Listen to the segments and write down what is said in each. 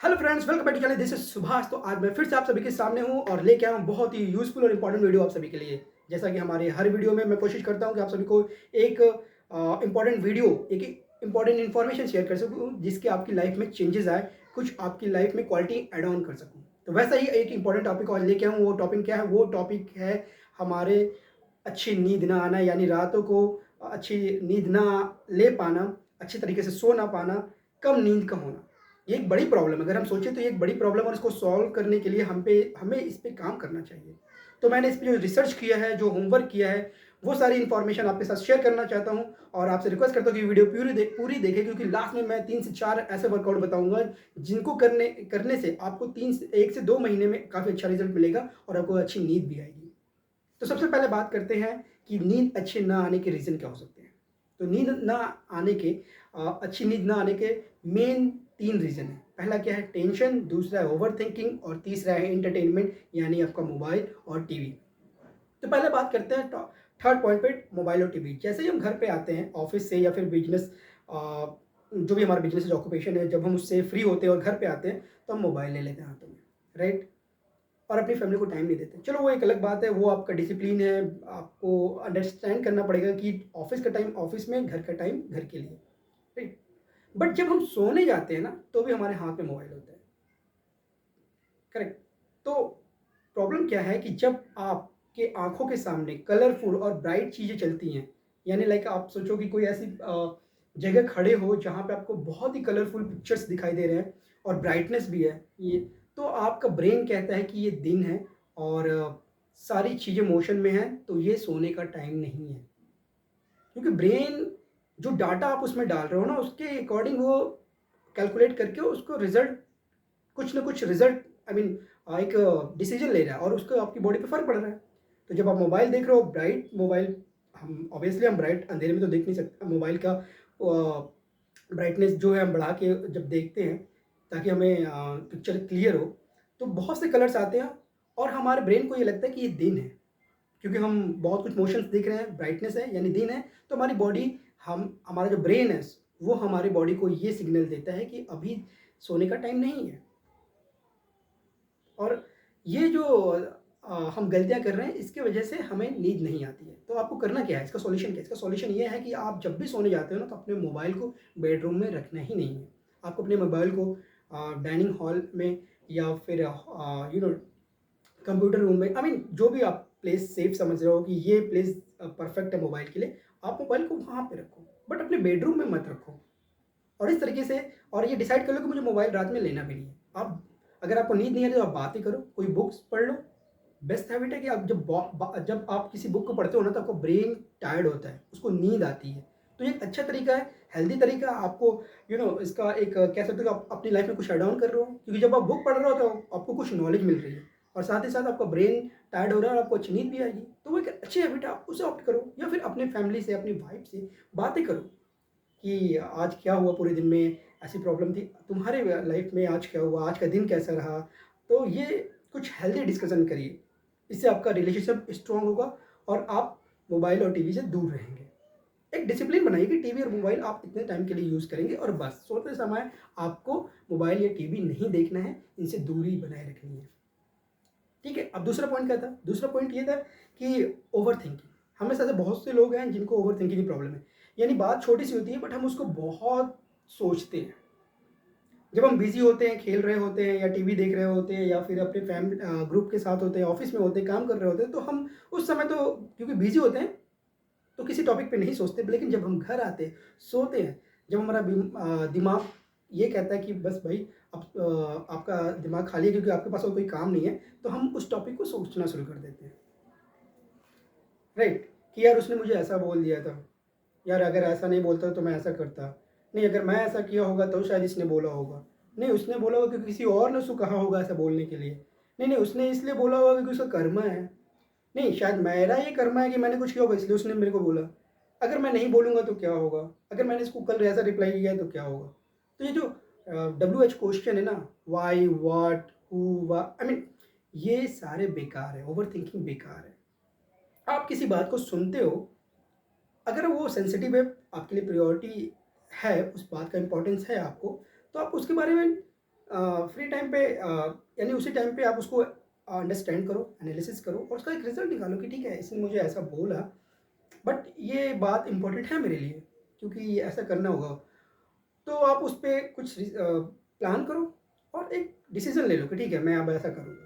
Hello friends, welcome back to channel. This is Subhash. तो आज मैं फिर से आप सभी के सामने हूं और लेके आया हूं बहुत ही यूजफुल और इंपॉर्टेंट वीडियो आप सभी के लिए। जैसा कि हमारे हर वीडियो में मैं कोशिश करता हूं कि आप सभी को एक इंपॉर्टेंट वीडियो, एक इंपॉर्टेंट इन्फॉर्मेशन शेयर कर सकूं जिसके आपकी लाइफ में चेंजेस आए, कुछ आपकी लाइफ में क्वालिटी एड ऑन कर सकूं। तो वैसा ही एक इंपॉर्टेंट टॉपिक आज लेके आया हूं। वो टॉपिक क्या है? वो टॉपिक है हमारे अच्छी नींद ना आना, यानी रातों को अच्छी नींद ना ले पाना, अच्छे तरीके से सो ना पाना, कम नींद का होना। ये एक बड़ी प्रॉब्लम है। अगर हम सोचें तो ये एक बड़ी प्रॉब्लम है और इसको सॉल्व करने के लिए हमें इस पे काम करना चाहिए। तो मैंने इस पे जो रिसर्च किया है, जो होमवर्क किया है, वो सारी इन्फॉर्मेशन आपके साथ शेयर करना चाहता हूँ और आपसे रिक्वेस्ट करता हूँ कि वीडियो पूरी देखें, क्योंकि लास्ट में मैं 3 से 4 ऐसे वर्कआउट बताऊँगा जिनको करने करने से आपको 1 से 2 महीने में काफ़ी अच्छा रिज़ल्ट मिलेगा और आपको अच्छी नींद भी आएगी। तो सबसे पहले बात करते हैं कि नींद अच्छे ना आने के रीज़न क्या हो सकते हैं। तो नींद ना आने के अच्छी नींद ना आने के मेन 3 रीज़न हैं। पहला क्या है? टेंशन, दूसरा है ओवरथिंकिंग और तीसरा है एंटरटेनमेंट, यानी आपका मोबाइल और टीवी। तो पहले बात करते हैं थर्ड पॉइंट पे, मोबाइल और टीवी। जैसे ही हम घर पे आते हैं ऑफिस से या फिर बिजनेस, जो भी हमारा बिजनेस ऑक्यूपेशन है, जब हम उससे फ्री होते हैं और घर पे आते हैं तो हम मोबाइल ले लेते हैं हाथों में, राइट? और अपनी फैमिली को टाइम नहीं देते। चलो वो एक अलग बात है, वो आपका डिसिप्लिन है, आपको अंडरस्टैंड करना पड़ेगा कि ऑफिस का टाइम ऑफिस में, घर का टाइम घर के लिए, राइट? बट जब हम सोने जाते हैं ना, तो भी हमारे हाथ में मोबाइल होता है, करेक्ट? तो प्रॉब्लम क्या है कि जब आपके आंखों के सामने कलरफुल और ब्राइट चीज़ें चलती हैं, यानी लाइक आप सोचो कि कोई ऐसी जगह खड़े हो जहाँ पे आपको बहुत ही कलरफुल पिक्चर्स दिखाई दे रहे हैं और ब्राइटनेस भी है ये, तो आपका ब्रेन कहता है कि ये दिन है और सारी चीज़ें मोशन में हैं, तो ये सोने का टाइम नहीं है। क्योंकि ब्रेन जो डाटा आप उसमें डाल रहे हो ना, उसके अकॉर्डिंग वो कैलकुलेट करके उसको रिजल्ट, कुछ ना कुछ रिजल्ट, आई मीन एक डिसीजन ले रहा है और उसको आपकी बॉडी पे फ़र्क पड़ रहा है। तो जब आप मोबाइल देख रहे हो, ब्राइट मोबाइल, हम ऑब्वियसली हम ब्राइट अंधेरे में तो देख नहीं सकते। मोबाइल का ब्राइटनेस जो है हम बढ़ा के जब देखते हैं ताकि हमें पिक्चर क्लियर हो, तो बहुत से कलर्स आते हैं और हमारे ब्रेन को ये लगता है कि ये दिन है। क्योंकि हम बहुत कुछ मोशंस देख रहे हैं, ब्राइटनेस है यानी दिन है, तो हमारी बॉडी, हम हमारा जो ब्रेन है, वो हमारी बॉडी को ये सिग्नल देता है कि अभी सोने का टाइम नहीं है। और ये जो हम गलतियाँ कर रहे हैं, इसकी वजह से हमें नींद नहीं आती है। तो आपको करना क्या है? इसका सॉल्यूशन क्या है? इसका सॉल्यूशन ये है कि आप जब भी सोने जाते हो ना, तो अपने मोबाइल को बेडरूम में रखना ही नहीं है। आपको अपने मोबाइल को डाइनिंग हॉल में या फिर कंप्यूटर रूम में, आई मीन जो भी आप प्लेस सेफ समझ रहे हो कि ये प्लेस परफेक्ट है मोबाइल के लिए, आप मोबाइल को वहाँ पे रखो, बट अपने बेडरूम में मत रखो। और इस तरीके से, और ये डिसाइड कर लो कि मुझे मोबाइल रात में लेना भी नहीं है। आप, अगर आपको नींद नहीं आ रही तो आप बात ही करो, कोई बुक्स पढ़ लो। बेस्ट हैबिट है कि आप जब आप किसी बुक को पढ़ते हो ना, तो आपका ब्रेन टायर्ड होता है, उसको नींद आती है। तो ये एक अच्छा तरीका है, हेल्दी तरीका आपको, इसका एक कह सकते हो कि आप अपनी लाइफ में कुछ ऐड ऑन कर रहे हो, क्योंकि जब आप बुक पढ़ रहे हो तो आपको कुछ नॉलेज मिल रही है और साथ ही साथ आपका ब्रेन टायर्ड हो रहा है और आपको अच्छी नींद भी आएगी। तो वो एक अच्छी हैबिट है, आप उसे ऑप्ट करो या फिर अपने फैमिली से, अपनी वाइफ से बातें करो कि आज क्या हुआ पूरे दिन में, ऐसी प्रॉब्लम थी तुम्हारे लाइफ में, आज क्या हुआ, आज का दिन कैसा रहा। तो ये कुछ हेल्दी डिस्कशन करिए, इससे आपका रिलेशनशिप स्ट्रांग होगा और आप मोबाइल और टीवी से दूर रहेंगे। एक डिसिप्लिन बनाइए कि टीवी और मोबाइल आप इतने टाइम के लिए यूज़ करेंगे और बस सोते समय आपको मोबाइल या टीवी नहीं देखना है, इनसे दूरी बनाए रखनी है। ठीक है? अब दूसरा पॉइंट क्या था? दूसरा पॉइंट ये था कि ओवरथिंकिंग। हमें से ऐसे बहुत से लोग हैं जिनको ओवरथिंकिंग की प्रॉब्लम है। यानी बात छोटी-सी होती है बट हम उसको बहुत सोचते हैं। जब हम बिज़ी होते हैं, खेल रहे होते हैं या टीवी देख रहे होते हैं या फिर अपने ग्रुप के साथ होते हैं, ऑफ़िस में होते हैं, काम कर रहे होते हैं, तो हम उस समय तो क्योंकि बिज़ी होते हैं, तो किसी टॉपिक पे नहीं सोचते। लेकिन जब हम घर आते हैं, सोते हैं, जब हमारा दिमाग ये कहता है कि बस भाई अब आपका दिमाग खाली है क्योंकि आपके पास और कोई काम नहीं है, तो हम उस टॉपिक को सोचना शुरू कर देते हैं, राइट? कि यार उसने मुझे ऐसा बोल दिया था, यार अगर ऐसा नहीं बोलता तो मैं ऐसा करता, नहीं अगर मैं ऐसा किया होगा तो शायद इसने बोला होगा, नहीं उसने बोला होगा क्योंकि किसी और ने उसको कहा होगा ऐसा बोलने के लिए, नहीं उसने इसलिए बोला होगा क्योंकि उसका कर्मा है, नहीं शायद मेरा ये कर्मा है कि मैंने कुछ किया होगा इसलिए उसने मेरे को बोला। अगर मैं नहीं बोलूँगा तो क्या होगा? अगर मैंने इसको कल ऐसा रिप्लाई किया तो क्या होगा? तो ये जो WH क्वेश्चन है ना, why, what, who, I mean ये सारे बेकार है, ओवरथिंकिंग बेकार है। आप किसी बात को सुनते हो, अगर वो सेंसिटिव है, आपके लिए प्रायोरिटी है, उस बात का इम्पोर्टेंस है आपको, तो आप उसके बारे में फ्री टाइम पे यानी उसी टाइम पे आप उसको अंडरस्टैंड करो, एनालिसिस करो और उसका एक रिज़ल्ट निकालो कि ठीक है, इसने मुझे ऐसा बोला, बट ये बात इम्पोर्टेंट है मेरे लिए क्योंकि ये ऐसा करना होगा। तो आप उस पे कुछ प्लान करो और एक डिसीज़न ले लो कि ठीक है, मैं अब ऐसा करूँगा।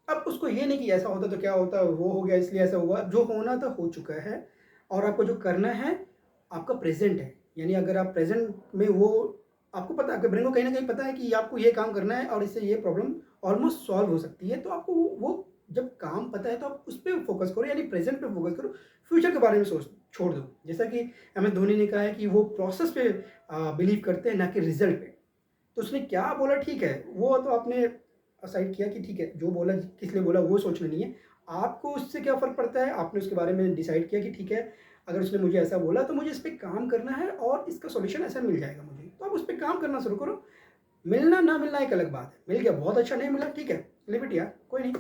अब उसको ये नहीं कि ऐसा होता तो क्या होता, वो हो गया इसलिए ऐसा हुआ, जो होना था हो चुका है और आपको जो करना है, आपका प्रेज़ेंट है। यानी अगर आप प्रेज़ेंट में वो आपको पता है, आपके ब्रेन को कहीं न कहीं पता है कि आपको ये काम करना है और इससे ये प्रॉब्लम ऑलमोस्ट सॉल्व हो सकती है, तो आपको वो जब काम पता है तो आप उस पे फ़ोकस करो, यानी प्रेज़ेंट पे फ़ोकस करो, फ्यूचर के बारे में सोच छोड़ दो। जैसा कि एमएस धोनी ने कहा है कि वो प्रोसेस पे बिलीव करते हैं, ना कि रिज़ल्ट पे। तो उसने क्या बोला ठीक है, वो तो आपने डिसाइड किया कि ठीक है, जो बोला किस लिए बोला वो सोचना नहीं है। आपको उससे क्या फ़र्क पड़ता है, आपने उसके बारे में डिसाइड किया कि ठीक है, अगर उसने मुझे ऐसा बोला तो मुझे इस पे काम करना है और इसका सॉल्यूशन ऐसा मिल जाएगा मुझे। तो आप उस पे काम करना शुरू करो। मिलना ना मिलना एक अलग बात है। मिल गया बहुत अच्छा, नहीं मिला ठीक है, लिव इट यार, कोई नहीं।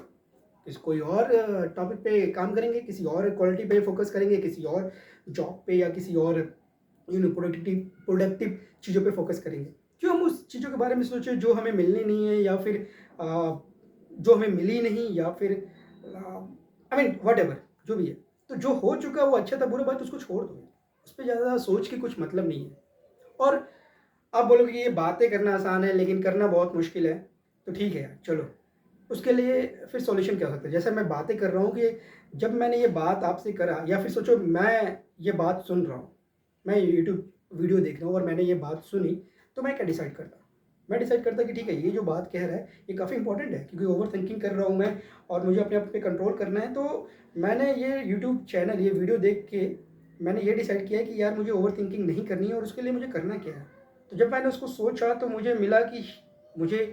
कोई और टॉपिक पे काम करेंगे, किसी और क्वालिटी पे फ़ोकस करेंगे, किसी और जॉब पे या किसी और प्रोडक्टिव प्रोडक्टिव चीज़ों पे फ़ोकस करेंगे। क्यों हम उस चीज़ों के बारे में सोचें जो हमें मिलनी नहीं है या फिर जो हमें मिली नहीं या फिर आई मीन व्हाटएवर जो भी है। तो जो हो चुका वो अच्छा था, बुरा बात उसको छोड़ दो। उस पे ज़्यादा सोच के कुछ मतलब नहीं है। और आप बोलोगे कि ये बातें करना आसान है लेकिन करना बहुत मुश्किल है, तो ठीक है यार, चलो। उसके लिए फिर सॉल्यूशन क्या हो सकता है? जैसे मैं बातें कर रहा हूँ कि जब मैंने ये बात आपसे करा या फिर सोचो मैं ये बात सुन रहा हूँ, मैं यूट्यूब वीडियो देख रहा हूँ और मैंने ये बात सुनी, तो मैं क्या डिसाइड करता? मैं डिसाइड करता कि ठीक है, ये जो बात कह रहा है, ये काफ़ी इंपॉर्टेंट है क्योंकि ओवरथिंकिंग कर रहा हूँ मैं और मुझे अपने आप पे कंट्रोल करना है। तो मैंने ये यूट्यूब चैनल, ये वीडियो देख के मैंने ये डिसाइड किया कि यार मुझे ओवरथिंकिंग नहीं करनी है और उसके लिए मुझे करना क्या है? तो जब मैंने उसको सोचा तो मुझे मिला कि मुझे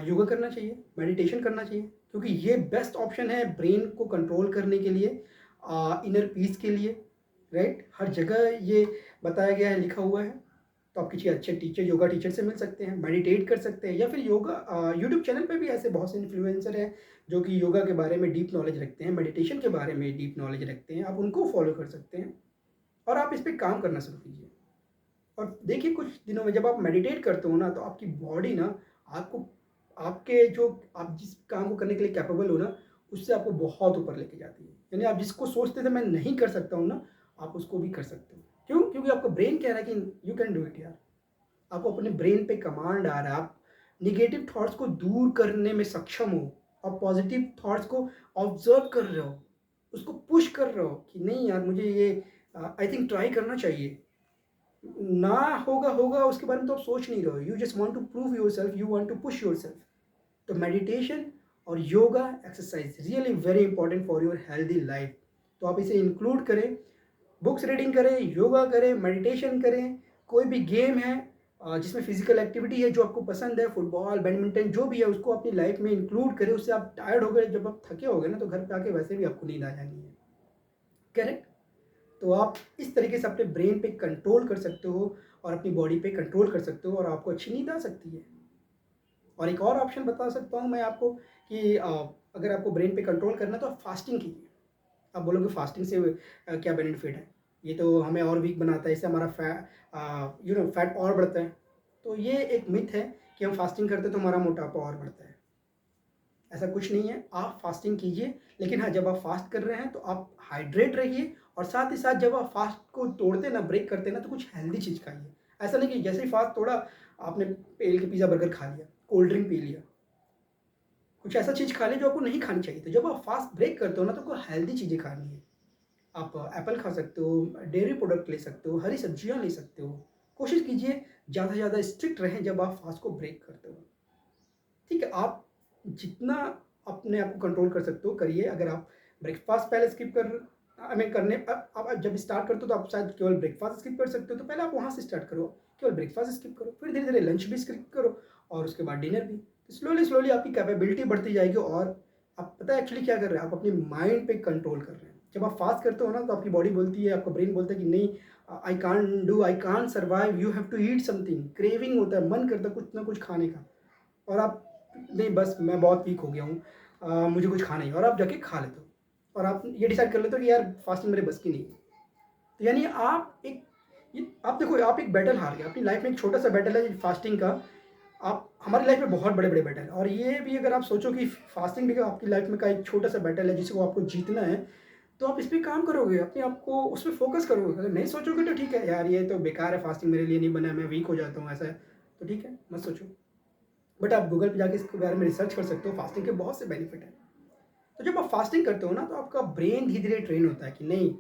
योगा करना चाहिए, मेडिटेशन करना चाहिए क्योंकि ये बेस्ट ऑप्शन है ब्रेन को कंट्रोल करने के लिए, इनर पीस के लिए, राइट? हर जगह ये बताया गया है, लिखा हुआ है। तो आप किसी अच्छे टीचर, योगा टीचर से मिल सकते हैं, मेडिटेट कर सकते हैं या फिर योगा यूट्यूब चैनल पे भी ऐसे बहुत से इन्फ्लुएंसर हैं जो कि योगा के बारे में डीप नॉलेज रखते हैं, मेडिटेशन के बारे में डीप नॉलेज रखते हैं। आप उनको फॉलो कर सकते हैं और आप इस पे काम करना शुरू कीजिए। और देखिए कुछ दिनों में जब आप मेडिटेट करते हो ना तो आपकी बॉडी ना आपको आपके जो आप जिस काम को करने के लिए कैपेबल हो ना उससे आपको बहुत ऊपर लेके जाती है। यानी आप जिसको सोचते थे मैं नहीं कर सकता हूँ ना, आप उसको भी कर सकते हो। क्यों? क्योंकि आपका ब्रेन कह रहा है कि यू कैन डू इट यार। आपको अपने ब्रेन पे कमांड आ रहा है, आप निगेटिव थॉट्स को दूर करने में सक्षम हो और पॉजिटिव थॉट्स को ऑब्जर्व कर रहे हो, उसको पुश कर रहे हो कि नहीं यार मुझे ये आई थिंक ट्राई करना चाहिए। ना होगा होगा उसके बारे में तो आप सोच नहीं रहे हो, you just want to prove yourself, you want to push yourself. तो मेडिटेशन और yoga exercise really very important for your healthy life. तो आप इसे इंक्लूड करें, बुक्स रीडिंग करें, योगा करें, मेडिटेशन करें, कोई भी गेम है जिसमें फिजिकल एक्टिविटी है जो आपको पसंद है, फुटबॉल, बैडमिंटन जो भी है उसको अपनी लाइफ में इंक्लूड करें। उससे आप टायर्ड हो गए, जब आप थके हो गए ना तो घर पे आके वैसे भी आपको नींद आ जानी है, करेक्ट? तो आप इस तरीके से अपने ब्रेन पे कंट्रोल कर सकते हो और अपनी बॉडी पे कंट्रोल कर सकते हो और आपको अच्छी नींद आ सकती है। और एक और ऑप्शन बता सकता हूँ मैं आपको कि अगर आपको ब्रेन पे कंट्रोल करना है तो आप फास्टिंग कीजिए। आप बोलोगे फास्टिंग से क्या बेनिफिट है? ये तो हमें और वीक बनाता है, इससे हमारा फैट और बढ़ता है। तो ये एक मिथ है कि हम फास्टिंग करते हैं तो हमारा मोटापा और बढ़ता है। ऐसा कुछ नहीं है, आप फास्टिंग कीजिए, लेकिन हाँ, जब आप फास्ट कर रहे हैं तो आप हाइड्रेट रहिए और साथ ही साथ जब आप फास्ट को तोड़ते हैं ना, ब्रेक करते हैं ना, तो कुछ हेल्दी चीज़ खाइए। ऐसा नहीं कि जैसे ही फास्ट तोड़ा, आपने पेल के पिज़्ज़ा बर्गर खा लिया, कोल्ड ड्रिंक पी लिया। कुछ ऐसा चीज़ खा लें जो आपको नहीं खानी चाहिए। तो जब आप फास्ट ब्रेक करते हो ना, तो आपको हेल्दी चीज़ें खानी है। आप एप्पल खा सकते हो, डेयरी प्रोडक्ट ले सकते हो, हरी सब्जियाँ ले सकते हो। कोशिश कीजिए ज़्यादा से ज़्यादा स्ट्रिक्ट रहें जब आप फास्ट को ब्रेक करते हो। ठीक है, आप जितना अपने आप को कंट्रोल कर सकते हो करिए। अगर आप ब्रेकफास्ट पहले स्किप कर आई मीन करने अब आप जब स्टार्ट करते हो तो आप शायद केवल ब्रेकफास्ट स्किप कर सकते हो, तो पहले आप वहाँ से स्टार्ट करो, केवल ब्रेकफास्ट स्किप करो, फिर धीरे धीरे लंच भी स्किप करो और उसके बाद डिनर भी। तो स्लोली स्लोली आपकी कैपेबिलिटी बढ़ती जाएगी और आप पता है एक्चुअली क्या कर रहे हैं, आप अपने माइंड पे कंट्रोल कर रहे हैं। जब आप फास्ट करते हो ना तो आपकी बॉडी बोलती है, आपका ब्रेन बोलता है कि नहीं, I can survive, you have to eat something. Craving होता है, मन करता है कुछ ना कुछ खाने का और आप नहीं, बस मैं बहुत वीक हो गया हूँ, मुझे कुछ खाना ही है और आप जाके खा लेते हो और आप ये डिसाइड कर लेते हो कि यार फास्टिंग मेरे बस की नहीं है। तो यानी आप एक ये आप देखो, आप एक बैटल हार गए अपनी लाइफ में, एक छोटा सा बैटल है फास्टिंग का। आप हमारी लाइफ में बहुत बड़े-बड़े बैटल हैं और ये भी अगर आप सोचो कि फास्टिंग भी आपकी लाइफ में का एक छोटा-सा बैटल है जिसको आपको जीतना है, तो आप इस पे काम करोगे, अपने आप को उस पे फ़ोकस करोगे। अगर नहीं सोचोगे तो ठीक है, यार ये तो बेकार है, फास्टिंग मेरे लिए नहीं बना है, मैं वीक हो जाता हूँ, ऐसा है, तो ठीक है, मत सोचो। बट आप गूगल पे जाके इसके बारे में रिसर्च कर सकते हो, फास्टिंग के बहुत से बेनिफिट हैं। तो जब आप फास्टिंग करते हो ना, तो आपका ब्रेन धीरे-धीरे ट्रेन होता है कि नहीं,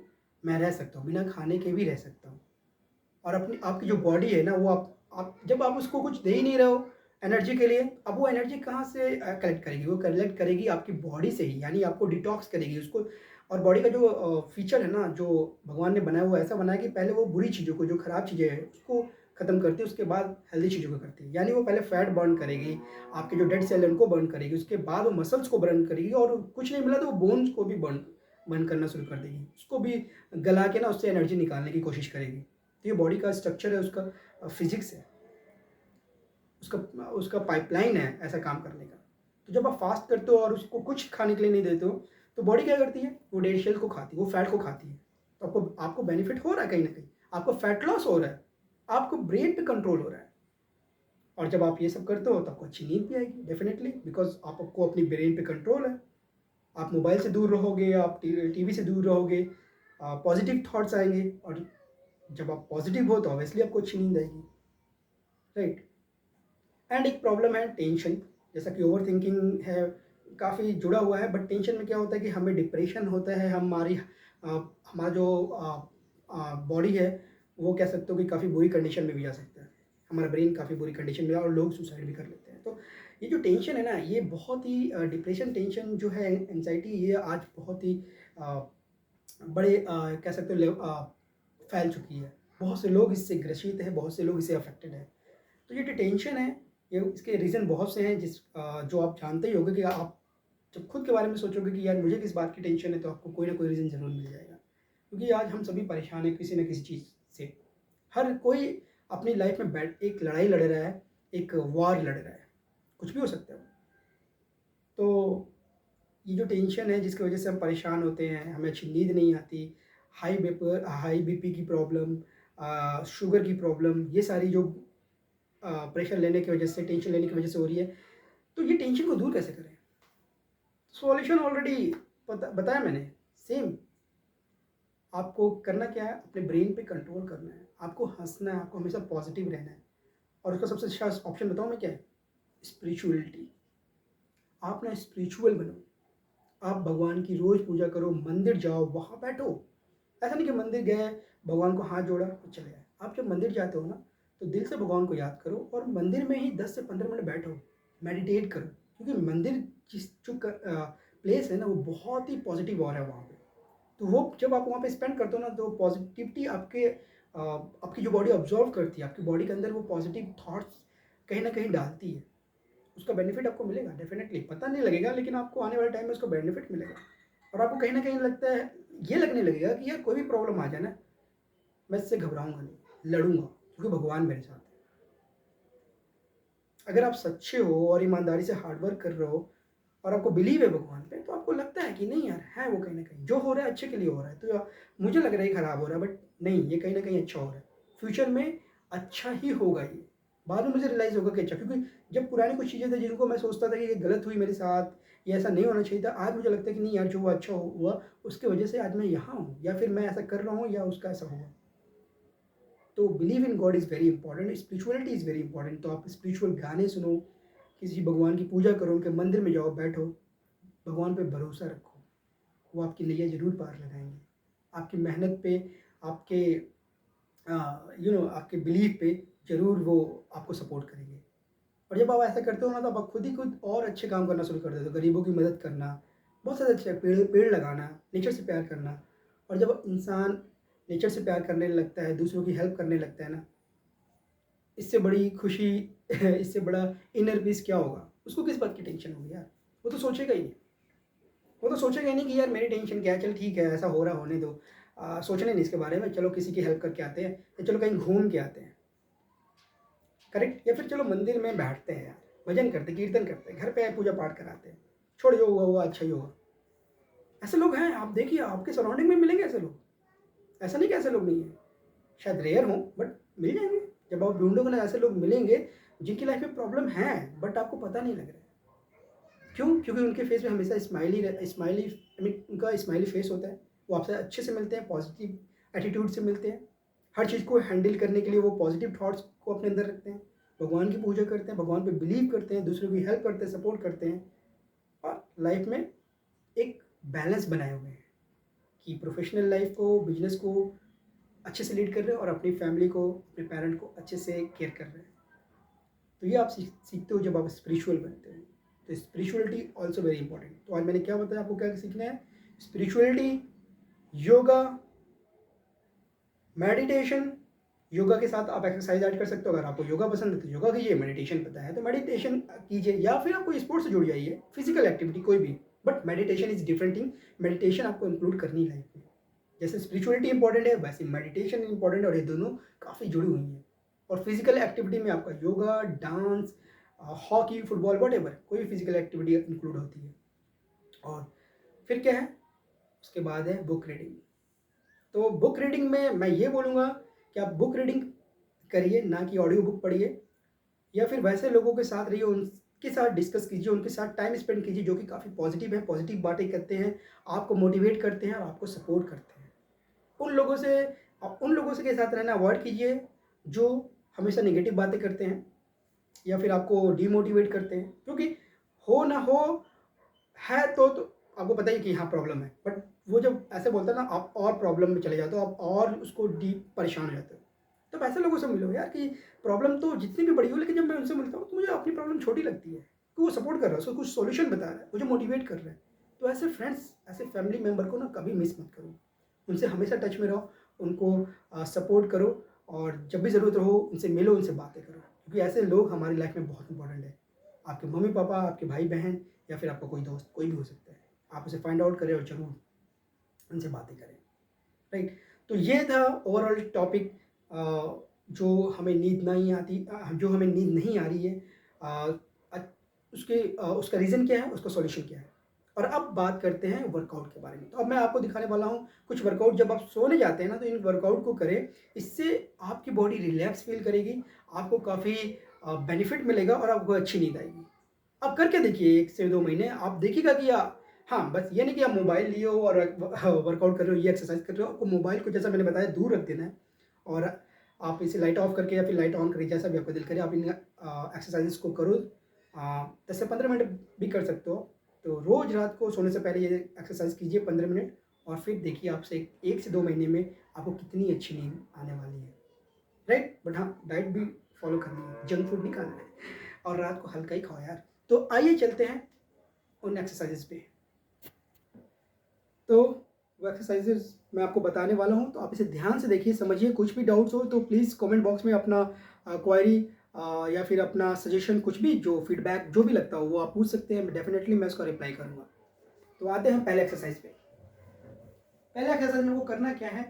मैं रह सकता हूँ, बिना खाने के भी रह सकता हूँ। और अपनी आपकी जो बॉडी है ना, वो आप जब आप उसको कुछ दे ही नहीं रहे हो एनर्जी के लिए, अब वो एनर्जी कहाँ से कलेक्ट करेगी? वो कलेक्ट करेगी आपकी बॉडी से ही, यानी आपको डिटॉक्स करेगी उसको। और बॉडी का जो फीचर है ना, जो भगवान ने बनाया हुआ ऐसा बनाया कि पहले वो बुरी चीज़ों को, जो खराब चीज़ें हैं, उसको खत्म करती है, उसके बाद हेल्दी चीज़ों को करती है। यानी वो पहले फैट बर्न करेगी, आपके जो डेड सेल है उनको बर्न करेगी, उसके बाद वो मसल्स को बर्न करेगी और कुछ नहीं मिला तो वो बोन्स को भी बर्न बर्न करना शुरू कर देगी। उसको भी गला के ना उससे एनर्जी निकालने की कोशिश करेगी। तो ये बॉडी का स्ट्रक्चर है, उसका फिजिक्स है, उसका उसका पाइपलाइन है ऐसा काम करने का। तो जब आप फास्ट करते हो और उसको कुछ खाने के लिए नहीं देते हो, तो बॉडी क्या करती है? वो डेड सेल को खाती है, वो फैट को खाती है। तो आपको आपको बेनिफिट हो रहा है कहीं न कहीं, आपको फैट लॉस हो रहा है, आपको ब्रेन पे कंट्रोल हो रहा है। और जब आप ये सब करते हो तो आपको अच्छी नींद भी आएगी डेफ़िनेटली, बिकॉज़ आपको अपनी ब्रेन पे कंट्रोल है। आप मोबाइल से दूर रहोगे, आप टीवी से दूर रहोगे, पॉज़िटिव थॉट्स आएँगे और जब आप पॉज़िटिव हो तो ऑब्वियसली आपको अच्छी नींद आएगी, राइट? एंड एक प्रॉब्लम है टेंशन, जैसा कि ओवरथिंकिंग है, काफ़ी जुड़ा हुआ है। बट टेंशन में क्या होता है कि हमें डिप्रेशन होता है, हमारा जो बॉडी है, वो कह सकते हो कि काफ़ी बुरी कंडीशन में भी जा सकता है। हमारा ब्रेन काफ़ी बुरी कंडीशन में है और लोग सुसाइड भी कर लेते हैं। तो ये जो टेंशन है ना, ये बहुत ही डिप्रेशन, टेंशन जो है, एंग्जायटी, ये आज बहुत ही अ, बड़े कह सकते हो फैल चुकी है। बहुत से लोग इससे ग्रसित हैं, बहुत से लोग इससे अफ़ेक्टेड हैं। तो ये जो टेंशन है, ये इसके रीज़न बहुत से हैं, जो आप जानते ही होंगे कि आप जब खुद के बारे में सोचोगे कि यार मुझे किस बात की टेंशन है, तो आपको कोई ना कोई रीज़न ज़रूर मिल जाएगा। क्योंकि आज हम सभी परेशान हैं किसी न किसी चीज़ से। हर कोई अपनी लाइफ़ में बैठ एक लड़ाई लड़ रहा है, एक वॉर लड़ रहा है, कुछ भी हो सकता है वो। तो ये जो टेंशन है जिसकी वज़ह से हम परेशान होते हैं, हमें अच्छी नींद नहीं आती, हाई बीपी की प्रॉब्लम, शुगर की प्रॉब्लम, ये सारी जो प्रेशर लेने की वजह से, टेंशन लेने की वजह से हो रही है, तो ये टेंशन को दूर कैसे करें? सॉल्यूशन ऑलरेडी बताया मैंने, सेम। आपको करना क्या है? अपने ब्रेन पे कंट्रोल करना है, आपको हँसना है, आपको हमेशा पॉजिटिव रहना है। और उसका सबसे अच्छा ऑप्शन बताऊँ मैं क्या है? स्पिरिचुअलिटी। आप ना स्पिरिचुअल बनो, आप भगवान की रोज़ पूजा करो, मंदिर जाओ, वहाँ बैठो। ऐसा नहीं कि मंदिर गए, भगवान को हाथ जोड़ा और चले आए। आप जब मंदिर जाते हो ना, तो दिल से भगवान को याद करो और मंदिर में ही 10 से 15 मिनट बैठो, मेडिटेट करो। क्योंकि मंदिर प्लेस है ना, वो बहुत ही पॉजिटिव ऑरा है वहाँ पे। तो वो जब आप वहाँ पे स्पेंड करते हो ना, तो पॉजिटिविटी आपकी जो बॉडी ऑब्जर्व करती है, आपकी बॉडी के अंदर वो पॉजिटिव थॉट्स कहीं न कहीं डालती है। उसका बेनिफिट आपको मिलेगा डेफ़िनेटली, पता नहीं लगेगा लेकिन आपको आने वाले टाइम में उसका बेनिफिट मिलेगा। और आपको कहीं न कहीं लगता है, ये लगने लगेगा कि यार कोई भी प्रॉब्लम आ जाए ना, मैं इससे घबराऊँगा नहीं, लड़ूँगा, क्योंकि भगवान मेरे साथ है। अगर आप सच्चे हो और ईमानदारी से हार्ड वर्क कर रहे हो और आपको बिलीव है भगवान पे, तो आपको लगता है कि नहीं यार, है वो कहीं न कहीं, जो हो रहा है अच्छे के लिए हो रहा है। तो मुझे लग रहा है ये खराब हो रहा है, बट नहीं, ये कहीं न कहीं अच्छा हो रहा है। फ्यूचर में अच्छा ही होगा ये। बाद में मुझे रियलाइज़ होगा कि अच्छा, क्योंकि जब पुरानी कुछ चीज़ें थी जिनको मैं सोचता था कि ये गलत हुई मेरे साथ, ये ऐसा नहीं होना चाहिए था, आज मुझे लगता है कि नहीं यार, जो हुआ अच्छा हुआ, उसकी वजह से आज मैं यहाँ हूँ, या फिर मैं ऐसा कर रहा हूँ या उसका ऐसा हुआ। तो believe in God is very important, spirituality is very important. तो आप स्पिरिचुअल गाने सुनो, किसी भगवान की पूजा करो, उनके मंदिर में जाओ, बैठो, भगवान पे भरोसा रखो, वो आपकी नैया ज़रूर पार लगाएँगे। आपकी मेहनत पे, आपके आपके बिलीफ पे ज़रूर वो आपको सपोर्ट करेंगे। और जब आप ऐसा करते हो ना, तो आप खुद ही खुद और अच्छे काम करना शुरू कर देते हो, गरीबों की मदद करना, बहुत सारे अच्छे पेड़ पेड़ लगाना, नेचर से प्यार करना। और जब इंसान नेचर से प्यार करने लगता है, दूसरों की हेल्प करने लगता है ना, इससे बड़ी खुशी इससे बड़ा इनर पीस क्या होगा? उसको किस बात की टेंशन होगी यार? वो तो सोचेगा ही नहीं। वो तो सोचेगा ही नहीं कि यार मेरी टेंशन क्या है, चल ठीक है, ऐसा हो रहा होने दो। सोचना ही नहीं इसके बारे में, चलो किसी की हेल्प करके आते हैं, या चलो कहीं घूम के आते हैं, करेक्ट? या फिर चलो मंदिर में बैठते हैं यार, भजन करते हैं, कीर्तन करते हैं, घर पे पूजा पाठ कराते हैं, छोड़ जो हुआ हुआ अच्छा ही होगा। ऐसे लोग हैं, आप देखिए आपके सराउंडिंग में मिलेंगे ऐसे लोग। ऐसा नहीं कि ऐसे लोग नहीं हैं, शायद रेयर हों, बट मिल जाएँगे। जब आप ढूँढोगे ना, ऐसे लोग मिलेंगे, जिनकी लाइफ में प्रॉब्लम है बट आपको पता नहीं लग रहा है। क्यों? क्योंकि उनके फेस में हमेशा स्माइली आई मीन उनका स्माइली फेस होता है। वो आपसे अच्छे से मिलते हैं, पॉजिटिव एटीट्यूड से मिलते हैं। हर चीज़ को हैंडल करने के लिए वो पॉजिटिव थॉट्स को अपने अंदर रखते हैं। भगवान की पूजा करते हैं, भगवान पे बिलीव करते हैं, दूसरों की हेल्प करते हैं, सपोर्ट करते हैं और लाइफ में एक बैलेंस बनाए हुए हैं कि प्रोफेशनल लाइफ को, बिजनेस को अच्छे से लीड कर रहे हैं और अपनी फैमिली को, अपने पेरेंट को अच्छे से केयर कर रहे हैं। तो ये आप सीखते हो जब आप स्पिरिचुअल बनते हो। तो स्पिरिचुअलिटी ऑल्सो वेरी इंपॉर्टेंट। तो आज मैंने क्या बताया आपको, क्या सीखना है? Spirituality, yoga, meditation. योगा के साथ आप एक्सरसाइज ऐड कर सकते हो। अगर आपको योगा पसंद है तो योगा कीजिए, मेडिटेशन पता है तो मेडिटेशन कीजिए, या फिर आप कोई स्पोर्ट्स से जुड़ जाइए, फिजिकल एक्टिविटी कोई भी। But meditation is different thing. Meditation आपको इंक्लूड करनी है लाइफ में। जैसे स्पिरिचुअलिटी इंपॉर्टेंट है वैसे मेडिटेशन इंपॉर्टेंट है और ये दोनों काफ़ी जुड़ी हुई हैं। और फिजिकल एक्टिविटी में आपका yoga, dance, hockey, football, whatever कोई भी फिजिकल एक्टिविटी इंक्लूड होती है। और फिर क्या है, उसके बाद है बुक रीडिंग। तो बुक रीडिंग में मैं ये बोलूँगा कि आप बुक रीडिंग करिए, ना कि ऑडियो बुक पढ़िए, या फिर वैसे लोगों के साथ रहिए, उनके साथ डिस्कस कीजिए, उनके साथ टाइम स्पेंड कीजिए जो कि काफ़ी पॉजिटिव है, पॉजिटिव बातें करते हैं, आपको मोटिवेट करते हैं और आपको सपोर्ट करते हैं। उन लोगों से के साथ रहना अवॉइड कीजिए जो हमेशा नेगेटिव बातें करते हैं या फिर आपको डीमोटिवेट करते हैं, क्योंकि हो ना हो है तो आपको पता ही कि हाँ प्रॉब्लम है, बट वो जब ऐसे बोलता है ना आप और प्रॉब्लम में चले जाते हो, आप और उसको डीप परेशान हो जाते हो। तब ऐसे लोगों से मिलो यार कि प्रॉब्लम तो जितनी भी बड़ी हो, लेकिन जब मैं उनसे मिलता हूँ तो मुझे अपनी प्रॉब्लम छोटी लगती है कि वो सपोर्ट कर रहा है, उसको कुछ सॉल्यूशन बता रहा है, मुझे मोटिवेट कर रहा है। तो ऐसे फ्रेंड्स, ऐसे फैमिली मेम्बर को ना कभी मिस मत करो, उनसे हमेशा टच में रहो, उनको सपोर्ट करो और जब भी ज़रूरत हो उनसे मिलो, उनसे बातें करो, क्योंकि ऐसे लोग हमारी लाइफ में बहुत इंपॉर्टेंट है। आपके मम्मी पापा, आपके भाई बहन या फिर आपका कोई दोस्त, कोई भी हो सकता है। आप उसे फाइंड आउट करें और ज़रूर उनसे बातें करें, राइट? तो ये था ओवरऑल टॉपिक, जो हमें नींद नहीं आती, जो हमें नींद नहीं आ रही है, अ, उसका रीज़न क्या है, उसका सॉल्यूशन क्या है। और अब बात करते हैं वर्कआउट के बारे में। तो अब मैं आपको दिखाने वाला हूँ कुछ वर्कआउट। जब आप सोने जाते हैं ना तो इन वर्कआउट को करें, इससे आपकी बॉडी रिलैक्स फील करेगी, आपको काफ़ी बेनिफिट मिलेगा और आपको अच्छी नींद आएगी। आप करके देखिए 1 से 2 महीने, आप देखिएगा कि हाँ, बस ये नहीं कि आप मोबाइल लिए हो और वर्कआउट कर रहे हो, ये एक्सरसाइज कर रहे हो। आपको मोबाइल को, जैसा मैंने बताया, दूर रख देना है और आप इसे लाइट ऑफ करके या फिर लाइट ऑन करके, जैसा भी आपका दिल करे, आप इन एक्सरसाइजेस को करो। 10 से 15 मिनट भी कर सकते हो। तो रोज़ रात को सोने से पहले ये एक्सरसाइज कीजिए 15 मिनट और फिर देखिए आपसे 1 से 2 महीने में आपको कितनी अच्छी नींद आने वाली है, राइट? बट हाँ, डाइट भी फॉलो करनी है, जंक फूड नहीं खाना है और रात को हल्का ही खाओ यार। तो आइए चलते हैं उन एक्सरसाइजेस पे। तो वो एक्सरसाइजेस मैं आपको बताने वाला हूँ, तो आप इसे ध्यान से देखिए, समझिए। कुछ भी डाउट्स हो तो प्लीज़ कमेंट बॉक्स में अपना क्वेरी या फिर अपना सजेशन, कुछ भी जो फीडबैक जो भी लगता हो वो आप पूछ सकते हैं। डेफिनेटली मैं उसका रिप्लाई करूँगा। तो आते हैं पहले एक्सरसाइज पे। पहले एक्सरसाइज में वो करना क्या है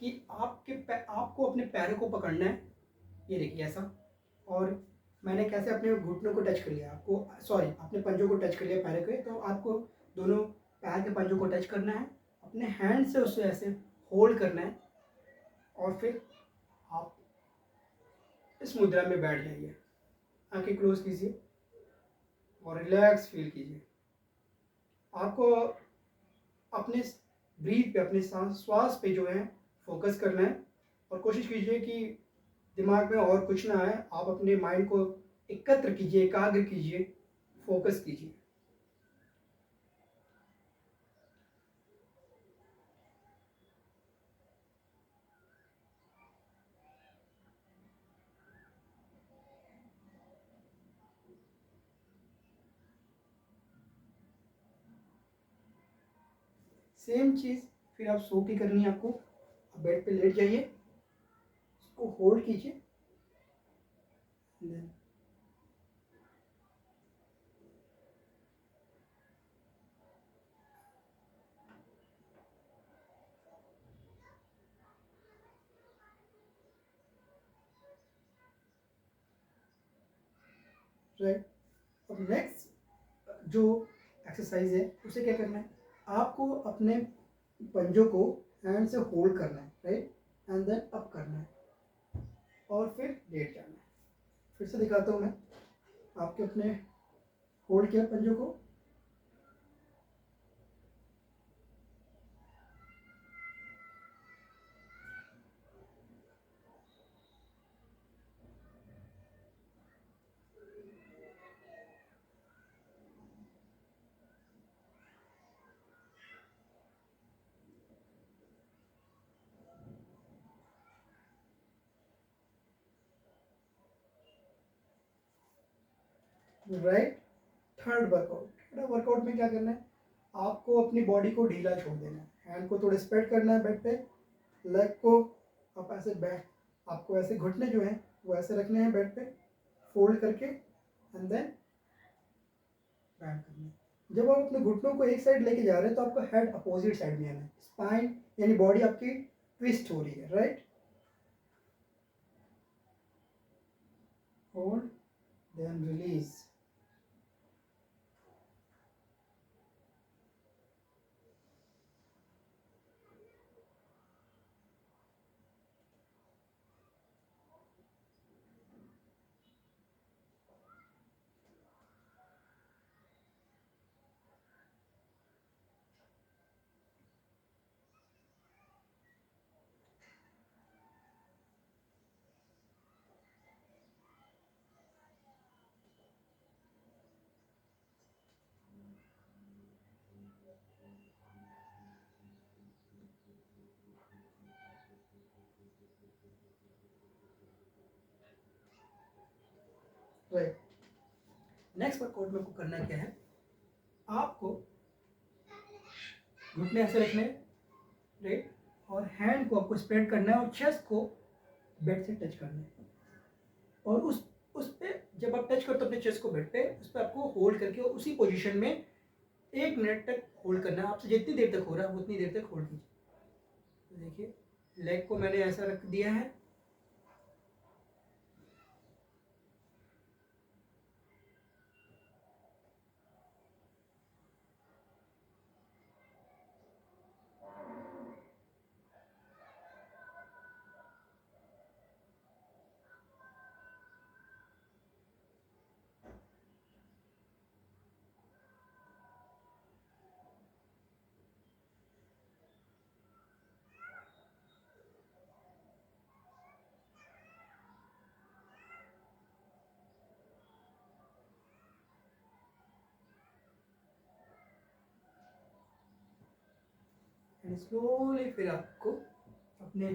कि आपको अपने पैरों को पकड़ना है, ये देखिए ऐसा। और मैंने कैसे अपने घुटनों को टच कर लिया, आपको सॉरी अपने पंजों को टच कर लिया पैरों के। तो आपको दोनों पैर के पंजों को टच करना है, अपने हैंड से उसे ऐसे होल्ड करना है और फिर आप इस मुद्रा में बैठ जाइए। आंखें क्लोज कीजिए और रिलैक्स फील कीजिए। आपको अपने ब्रीथ पे, अपने श्वास पे जो है फोकस करना है और कोशिश कीजिए कि दिमाग में और कुछ ना आए। आप अपने माइंड को एकत्र कीजिए, एकाग्र कीजिए, फोकस कीजिए। सेम चीज़ फिर आप सो के करनी है आपको। आप बेड पे लेट जाइए, इसको होल्ड कीजिए, राइट? अब नेक्स्ट जो एक्सरसाइज है उसे क्या करना है, आपको अपने पंजों को हैंड से होल्ड करना है, राइट? एंड देन अप करना है और फिर लेट जाना है, फिर से दिखाता हूँ मैं आपके अपने होल्ड किया पंजों को, राइट। थर्ड वर्कआउट में क्या करना है, आपको अपनी बॉडी को ढीला छोड़ देना है, हैंड को थोड़ा स्प्रेड करना है बेड पे, लेग को आप ऐसे बैक, आपको ऐसे घुटने जो हैं वो ऐसे रखने हैं बेड पे फोल्ड करके, एंड देन बैंड करना है। जब आप अपने घुटनों को एक साइड लेके जा रहे हैं तो आपका हेड अपोजिट साइड में आना है, स्पाइन यानी बॉडी आपकी ट्विस्ट हो रही है, right. Hold then release. Right. Next workout में आपको करना क्या है, आपको घुटने ऐसे रखने हैं, राइट, और हैंड को आपको स्प्रेड करना है और चेस्ट को बेड से टच करना है, और उस पे जब आप टच करते हो अपने चेस्ट को बेड पे, उस पर आपको होल्ड करके उसी पोजीशन में 1 मिनट तक होल्ड करना है। आपसे जितनी देर तक हो रहा है उतनी देर तक होल्ड कीजिए। तो देखिए लेग को मैंने ऐसा रख दिया है, एंड स्लोली फिर आपको अपने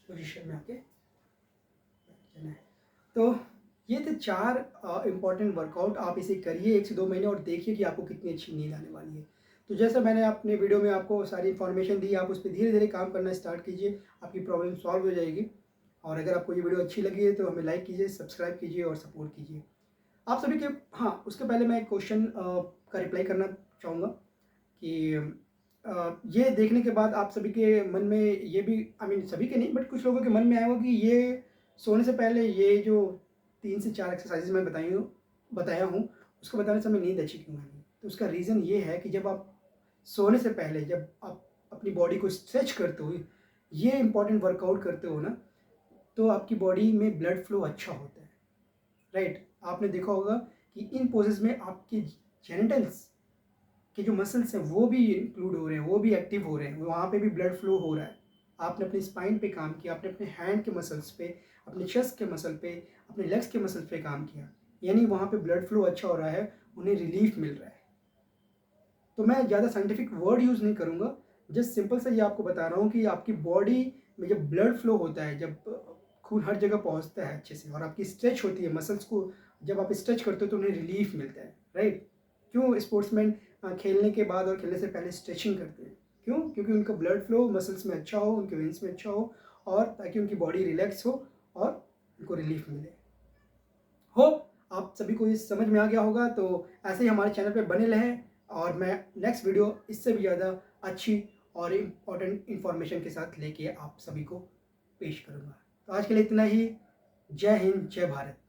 पोजीशन में आके बैठ जाना है। तो ये थे 4 इम्पॉर्टेंट वर्कआउट। आप इसे करिए 1 से 2 महीने और देखिए कि आपको कितनी अच्छी नींद आने वाली है। तो जैसा मैंने अपने वीडियो में आपको सारी इन्फॉर्मेशन दी, आप उस पर धीरे धीरे काम करना स्टार्ट कीजिए, आपकी प्रॉब्लम सॉल्व हो जाएगी। और अगर आपको ये वीडियो अच्छी लगी है तो हमें लाइक कीजिए, सब्सक्राइब कीजिए और सपोर्ट कीजिए आप सभी के। हाँ, उसके पहले मैं एक क्वेश्चन का रिप्लाई करना चाहूँगा कि ये देखने के बाद आप सभी के मन में ये भी, आई मीन सभी के नहीं बट कुछ लोगों के मन में आया हो कि ये सोने से पहले ये जो 3 से 4 एक्सरसाइजेज मैं बताया हूँ उसको बताने से हमें नींद अच्छी क्यों आनी। तो उसका रीज़न ये है कि जब आप सोने से पहले जब आप अपनी बॉडी को स्ट्रेच करते हो, ये इंपॉर्टेंट वर्कआउट करते हो ना, तो आपकी बॉडी में ब्लड फ्लो अच्छा होता है, राइट। आपने देखा होगा कि इन पोजेस में आपके जेनिटल्स के जो मसल्स हैं वो भी इंक्लूड हो रहे हैं, वो भी एक्टिव हो रहे हैं, वहाँ पे भी ब्लड फ्लो हो रहा है। आपने अपनी स्पाइन पे काम किया, आपने अपने हैंड के मसल्स पे, अपने चेस्ट के मसल पे, अपने लेग्स के मसल्स पे काम किया, यानी वहाँ पे ब्लड फ्लो अच्छा हो रहा है, उन्हें रिलीफ मिल रहा है। तो मैं ज़्यादा साइंटिफिक वर्ड यूज़ नहीं करूँगा, जस्ट सिंपल सा ये आपको बता रहा हूँ कि आपकी बॉडी में जब ब्लड फ्लो होता है, जब खून हर जगह पहुँचता है अच्छे से और आपकी स्ट्रेच होती है मसल्स को, जब आप स्ट्रेच करते हो तो उन्हें रिलीफ मिलता है, राइट। क्यों स्पोर्ट्समैन खेलने के बाद और खेलने से पहले स्ट्रेचिंग करते हैं? क्यों? क्योंकि उनका ब्लड फ्लो मसल्स में अच्छा हो, उनके वेन्स में अच्छा हो, और ताकि उनकी बॉडी रिलैक्स हो और उनको रिलीफ मिले। होप आप सभी को ये समझ में आ गया होगा। तो ऐसे ही हमारे चैनल पे बने रहें और मैं नेक्स्ट वीडियो इससे भी ज़्यादा अच्छी और इम्पॉर्टेंट इन्फॉर्मेशन के साथ लेके आप सभी को पेश करूँगा। तो आज के लिए इतना ही। जय हिंद, जय भारत।